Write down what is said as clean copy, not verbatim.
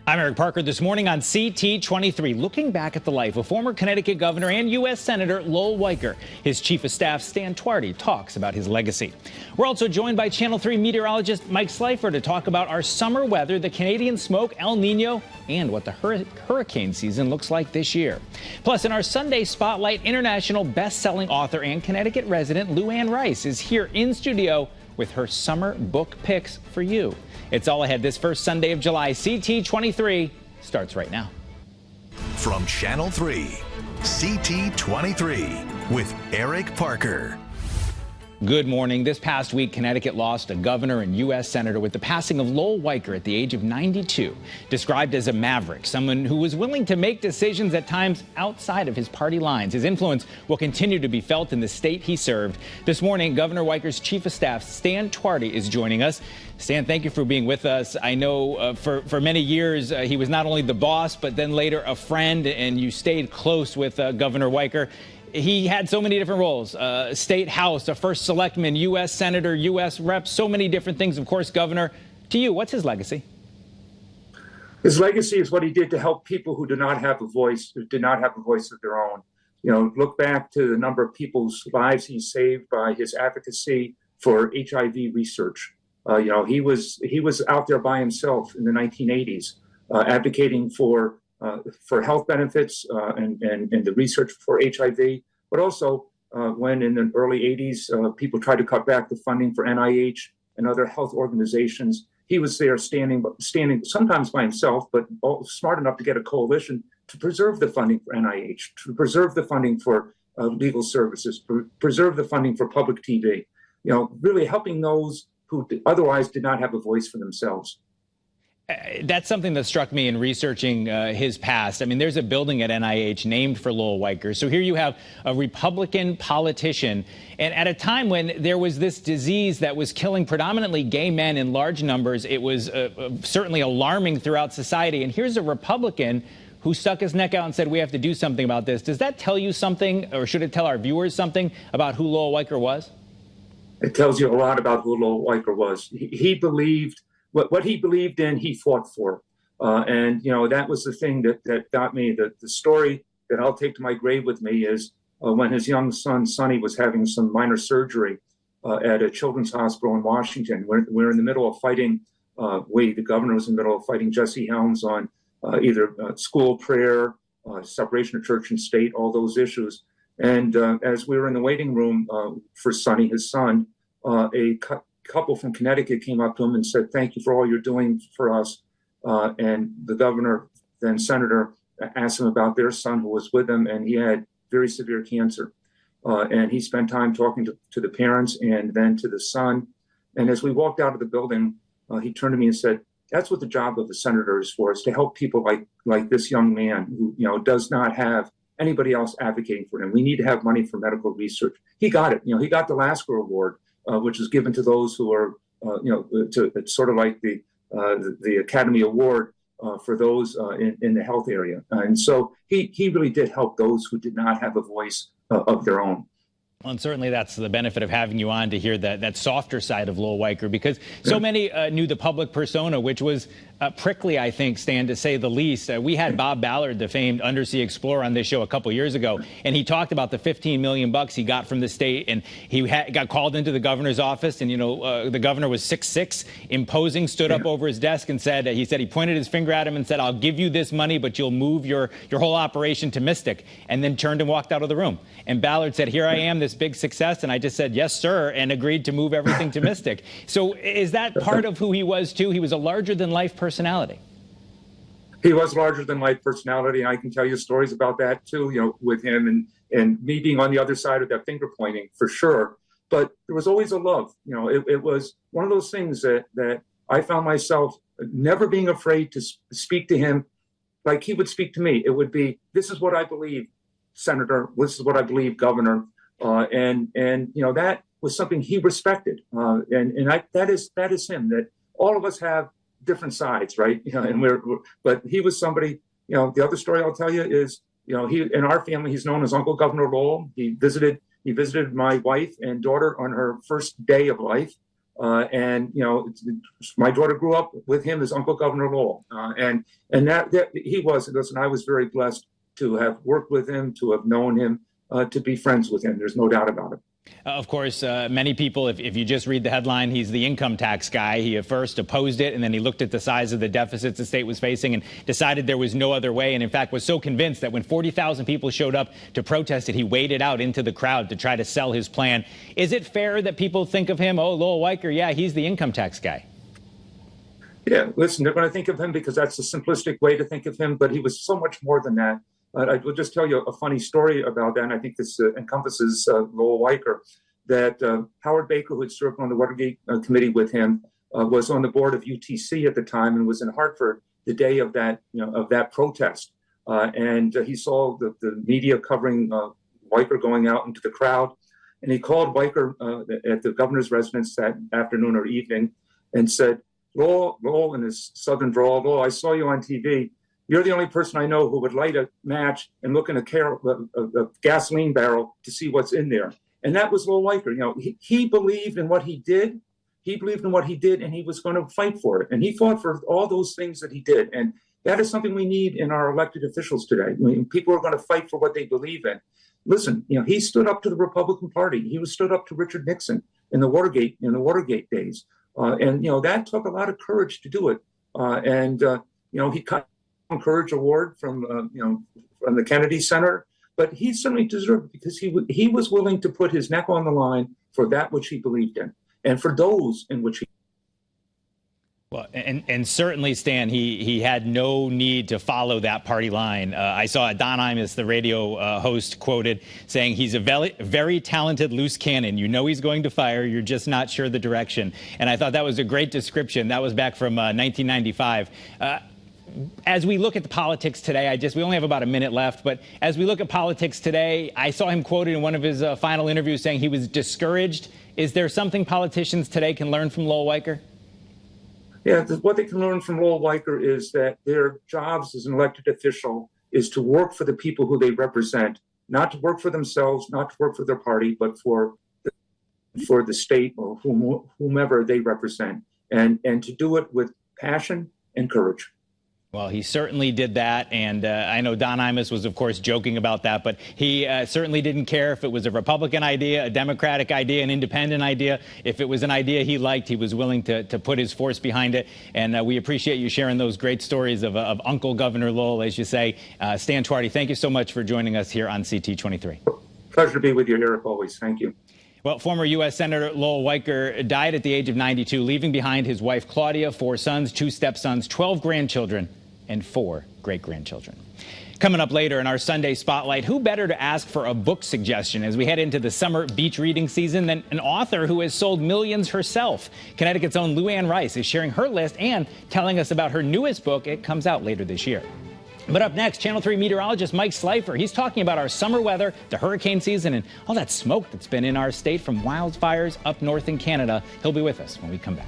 I'm Eric Parker. This morning on CT 23, looking back at the life of former Connecticut Governor and U.S. Senator Lowell Weicker. His Chief of Staff, Stan Twardy, talks about his legacy. We're also joined by Channel 3 meteorologist Mike Slifer to talk about our summer weather, the Canadian smoke, El Nino, and what the hurricane season looks like this year. Plus, in our Sunday Spotlight, international best-selling author and Connecticut resident Lou Ann Rice is here in studio with her summer book picks for you. It's all ahead this first Sunday of July. CT 23 starts right now. From Channel 3, CT 23 with Eric Parker. Good morning. This past week, Connecticut lost a governor and U.S. senator with the passing of Lowell Weicker at the age of 92. Described as a maverick, someone who was willing to make decisions at times outside of his party lines. His influence will continue to be felt in the state he served. This morning, Governor Weicker's Chief of Staff, Stan Twardy, is joining us. Stan, thank you for being with us. I know for many years he was not only the boss, but then later a friend, and you stayed close with Governor Weicker. He had so many different roles, state house, a first selectman, U.S. senator, U.S. rep, so many different things. Of course, governor, to you, what's his legacy? His legacy is what he did to help people who did not have a voice, who did not have a voice of their own. You know, look back to the number of people's lives he saved by his advocacy for HIV research. He was out there by himself in the 1980s, advocating for health benefits and the research for HIV, but also when in the early 80s, people tried to cut back the funding for NIH and other health organizations. He was there standing sometimes by himself, but smart enough to get a coalition to preserve the funding for NIH, to preserve the funding for legal services, preserve the funding for public TV, really helping those who otherwise did not have a voice for themselves. That's something that struck me in researching his past. I mean, there's a building at NIH named for Lowell Weicker. So here you have a Republican politician, and at a time when there was this disease that was killing predominantly gay men in large numbers, it was certainly alarming throughout society. And here's a Republican who stuck his neck out and said, we have to do something about this. Does that tell you something, or should it tell our viewers something about who Lowell Weicker was? It tells you a lot about who Lowell Weicker was. He believed what he believed in, he fought for. And that was the thing that got me. The story that I'll take to my grave with me is when his young son, Sonny, was having some minor surgery at a children's hospital in Washington. We're in the middle of fighting, the governor was in the middle of fighting Jesse Helms on either school prayer, separation of church and state, all those issues. And as we were in the waiting room for Sonny, his son, a couple from Connecticut came up to him and said, thank you for all you're doing for us. And the governor, then senator, asked him about their son who was with him, and he had very severe cancer. And he spent time talking to the parents and then to the son. And as we walked out of the building, he turned to me and said, that's what the job of the senator is for, is to help people like this young man who does not have anybody else advocating for him. We need to have money for medical research. He got it. He got the Lasker Award, which is given to those who are, it's sort of like the Academy Award for those in the health area. And so he really did help those who did not have a voice of their own. Well, and certainly that's the benefit of having you on to hear that softer side of Lowell Weicker, because so many knew the public persona, which was prickly, I think, Stan, to say the least. We had Bob Ballard, the famed undersea explorer, on this show a couple years ago, and he talked about the $15 million he got from the state, and he got called into the governor's office, and the governor was 6'6", imposing, stood up over his desk and said, he pointed his finger at him and said, I'll give you this money, but you'll move your whole operation to Mystic, and then turned and walked out of the room. And Ballard said, here I am, this big success, and I just said, yes, sir, and agreed to move everything to Mystic. So is that part of who he was, too? He was a larger-than-life personality. He was larger-than-life personality, and I can tell you stories about that, too, with him and me being on the other side of that finger-pointing, for sure. But there was always a love. It was one of those things that I found myself never being afraid to speak to him like he would speak to me. It would be, this is what I believe, Senator, this is what I believe, Governor. And that was something he respected. That is him, that all of us have different sides, right? But he was somebody, the other story I'll tell you is, he, in our family, he's known as Uncle Governor Lowell. He visited my wife and daughter on her first day of life. And my daughter grew up with him as Uncle Governor Lowell, and that he was. Listen, I was very blessed to have worked with him, to have known him, to be friends with him. There's no doubt about it. Of course, many people, if you just read the headline, he's the income tax guy. He at first opposed it, and then he looked at the size of the deficits the state was facing and decided there was no other way, and in fact was so convinced that when 40,000 people showed up to protest it, he waded out into the crowd to try to sell his plan. Is it fair that people think of him, oh, Lowell Weicker, yeah, he's the income tax guy? Yeah, listen, they're going to think of him because that's a simplistic way to think of him, but he was so much more than that. I will just tell you a funny story about that, and I think this encompasses Lowell Weicker, that Howard Baker, who had served on the Watergate committee with him, was on the board of UTC at the time and was in Hartford the day of that protest. And he saw the media covering Weicker going out into the crowd, and he called Weicker at the governor's residence that afternoon or evening and said, Lowell, in his southern drawl, Lowell, I saw you on TV. You're the only person I know who would light a match and look in a gasoline barrel to see what's in there. And that was Lowell Weicker. He believed in what he did. He believed in what he did, and he was going to fight for it. And he fought for all those things that he did. And that is something we need in our elected officials today. I mean, people are going to fight for what they believe in. Listen, he stood up to the Republican Party. He stood up to Richard Nixon in the Watergate days. And that took a lot of courage to do it. He got a courage award from the Kennedy Center, but he certainly deserved it because he was willing to put his neck on the line for that which he believed in and for those in which he. Well, and certainly, Stan, he had no need to follow that party line. I saw Don Imus, the radio host, quoted saying he's a very talented loose cannon. You know he's going to fire. You're just not sure the direction. And I thought that was a great description. That was back from 1995. As we look at the politics today, we only have about a minute left, but as we look at politics today, I saw him quoted in one of his final interviews saying he was discouraged. Is there something politicians today can learn from Lowell Weicker? Yeah, what they can learn from Lowell Weicker is that their jobs as an elected official is to work for the people who they represent, not to work for themselves, not to work for their party, but for the state or whomever they represent, and to do it with passion and courage. Well, he certainly did that, and I know Don Imus was, of course, joking about that, but he certainly didn't care if it was a Republican idea, a Democratic idea, an independent idea. If it was an idea he liked, he was willing to put his force behind it, and we appreciate you sharing those great stories of Uncle Governor Lowell, as you say. Stan Twardy, thank you so much for joining us here on CT 23. Pleasure to be with you, Eric, always. Thank you. Well, former U.S. Senator Lowell Weicker died at the age of 92, leaving behind his wife, Claudia, 4 sons, 2 stepsons, 12 grandchildren, and 4 great-grandchildren. Coming up later in our Sunday Spotlight, who better to ask for a book suggestion as we head into the summer beach reading season than an author who has sold millions herself? Connecticut's own Lou Ann Rice is sharing her list and telling us about her newest book. It comes out later this year. But up next, Channel 3 meteorologist Mike Slifer. He's talking about our summer weather, the hurricane season, and all that smoke that's been in our state from wildfires up north in Canada. He'll be with us when we come back.